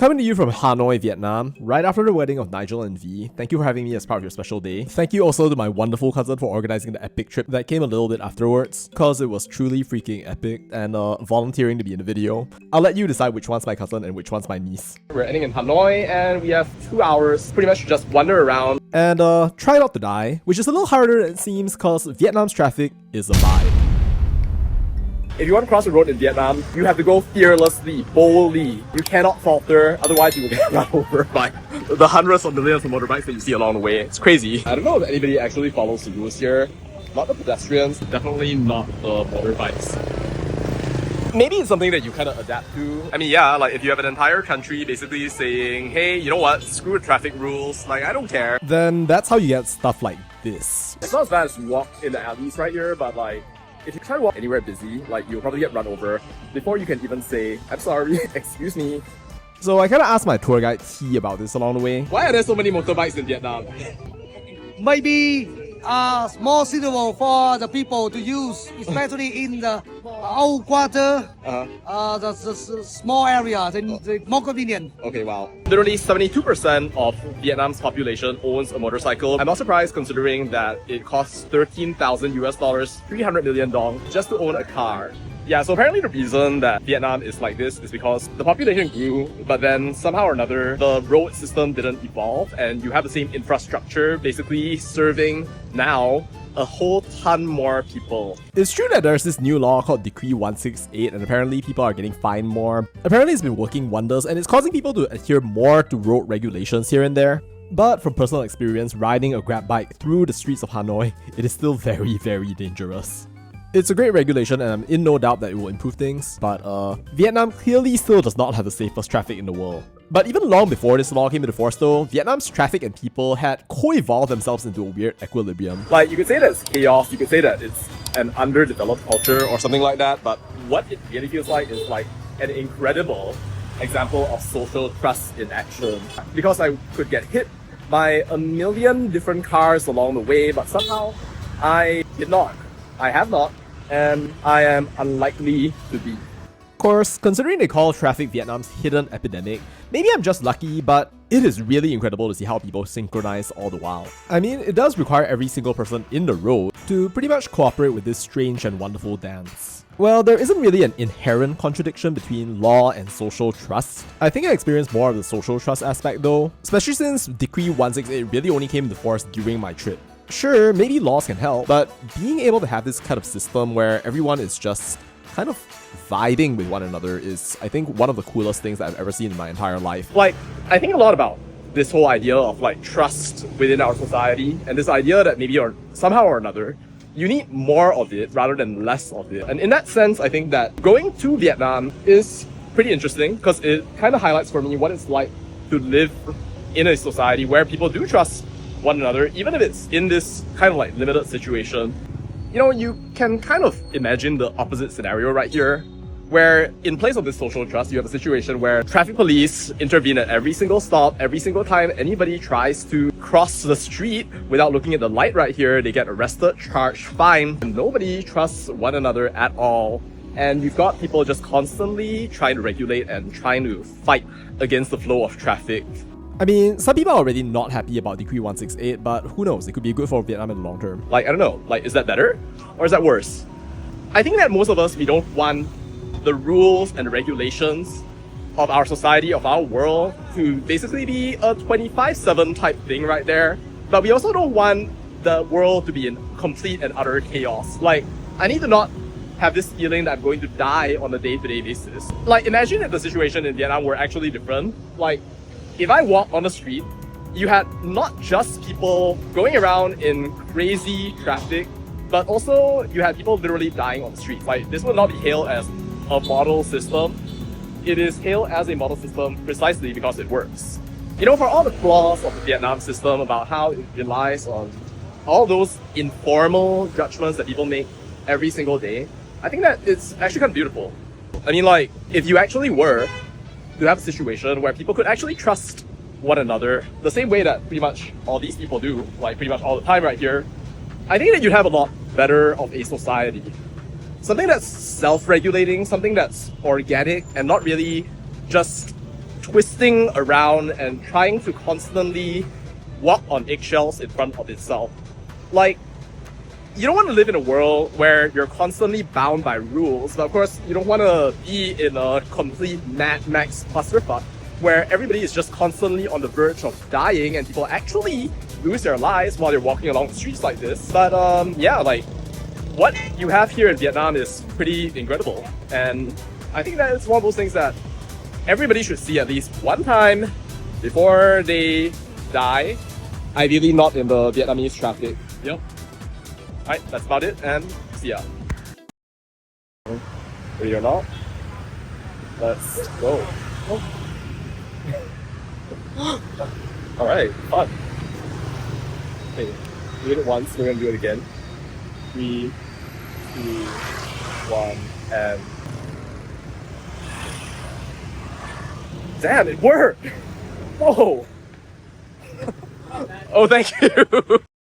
Coming to you from Hanoi, Vietnam, right after the wedding of Nigel and V. Thank you for having me as part of your special day. Thank you also to my wonderful cousin for organizing the epic trip that came a little bit afterwards, cause it was truly freaking epic, and volunteering to be in the video. I'll let you decide which one's my cousin and which one's my niece. We're ending in Hanoi and we have 2 hours pretty much to just wander around and try not to die, which is a little harder than it seems cause Vietnam's traffic is a vibe. If you want to cross the road in Vietnam, you have to go fearlessly, boldly. You cannot falter, otherwise you will get run over by the hundreds of millions of motorbikes that you see along the way. It's crazy. I don't know if anybody actually follows the rules here. Not the pedestrians, definitely not the motorbikes. Maybe it's something that you kind of adapt to. I mean, yeah, like if you have an entire country basically saying, hey, you know what, screw the traffic rules, like I don't care. Then that's how you get stuff like this. It's not as bad as you walk in the alleys right here, but like, if you try to walk anywhere busy, like you'll probably get run over before you can even say, I'm sorry, excuse me. So I kind of asked my tour guide T about this along the way. Why are there so many motorbikes in Vietnam? Maybe more suitable for the people to use, especially in the old quarter, the small area, the more convenient. Okay, wow. Literally 72% of Vietnam's population owns a motorcycle. I'm not surprised considering that it costs $13,000 US, $300 million just to own a car. Yeah, so apparently the reason that Vietnam is like this is because the population grew, but then somehow or another, the road system didn't evolve and you have the same infrastructure basically serving now a whole ton more people. It's true that there's this new law called Decree 168 and apparently people are getting fined more. Apparently it's been working wonders and it's causing people to adhere more to road regulations here and there. But from personal experience, riding a GrabBike through the streets of Hanoi, it is still very, very dangerous. It's a great regulation and I'm in no doubt that it will improve things, but Vietnam clearly still does not have the safest traffic in the world. But even long before this law came into force though, Vietnam's traffic and people had co-evolved themselves into a weird equilibrium. Like, you could say that it's chaos, you could say that it's an underdeveloped culture or something like that, but what it really feels like is like an incredible example of social trust in action. Because I could get hit by a million different cars along the way, but somehow I did not. I have not, and I am unlikely to be. Of course, considering they call traffic Vietnam's hidden epidemic, maybe I'm just lucky, but it is really incredible to see how people synchronize all the while. I mean, it does require every single person in the road to pretty much cooperate with this strange and wonderful dance. Well, there isn't really an inherent contradiction between law and social trust. I think I experienced more of the social trust aspect though, especially since Decree 168 really only came into force during my trip. Sure, maybe laws can help, but being able to have this kind of system where everyone is just kind of vibing with one another is, I think, one of the coolest things that I've ever seen in my entire life. Like, I think a lot about this whole idea of like trust within our society and this idea that maybe or somehow or another, you need more of it rather than less of it. And in that sense, I think that going to Vietnam is pretty interesting because it kind of highlights for me what it's like to live in a society where people do trust one another, even if it's in this kind of like limited situation. You know, you can kind of imagine the opposite scenario right here, where in place of this social trust, you have a situation where traffic police intervene at every single stop, every single time anybody tries to cross the street without looking at the light right here, they get arrested, charged, fined, and nobody trusts one another at all. And you've got people just constantly trying to regulate and trying to fight against the flow of traffic. I mean, some people are already not happy about Decree 168, but who knows, it could be good for Vietnam in the long term. Like, I don't know, like, is that better? Or is that worse? I think that most of us, we don't want the rules and the regulations of our society, of our world, to basically be a 24/7 type thing right there. But we also don't want the world to be in complete and utter chaos. Like, I need to not have this feeling that I'm going to die on a day-to-day basis. Like, imagine if the situation in Vietnam were actually different. Like, if I walk on the street, you had not just people going around in crazy traffic, but also you had people literally dying on the street. Like, this would not be hailed as a model system. It is hailed as a model system precisely because it works. You know, for all the flaws of the Vietnam system about how it relies on all those informal judgments that people make every single day, I think that it's actually kind of beautiful. I mean, like, if you actually were to have a situation where people could actually trust one another the same way that pretty much all these people do, like pretty much all the time right here, I think that you'd have a lot better of a society. Something that's self-regulating, something that's organic and not really just twisting around and trying to constantly walk on eggshells in front of itself. Like, you don't want to live in a world where you're constantly bound by rules, but of course, you don't want to be in a complete Mad Max clusterfuck where everybody is just constantly on the verge of dying and people actually lose their lives while they're walking along the streets like this. But yeah, like, what you have here in Vietnam is pretty incredible. And I think that it's one of those things that everybody should see at least one time before they die. Ideally not in the Vietnamese traffic. Yep. Alright, that's about it, and see ya. Ready or not? Let's go. Alright, fun. Okay, we did it once, we're gonna do it again. 3, 2, 1, and... Damn, it worked! Whoa! Oh, thank you!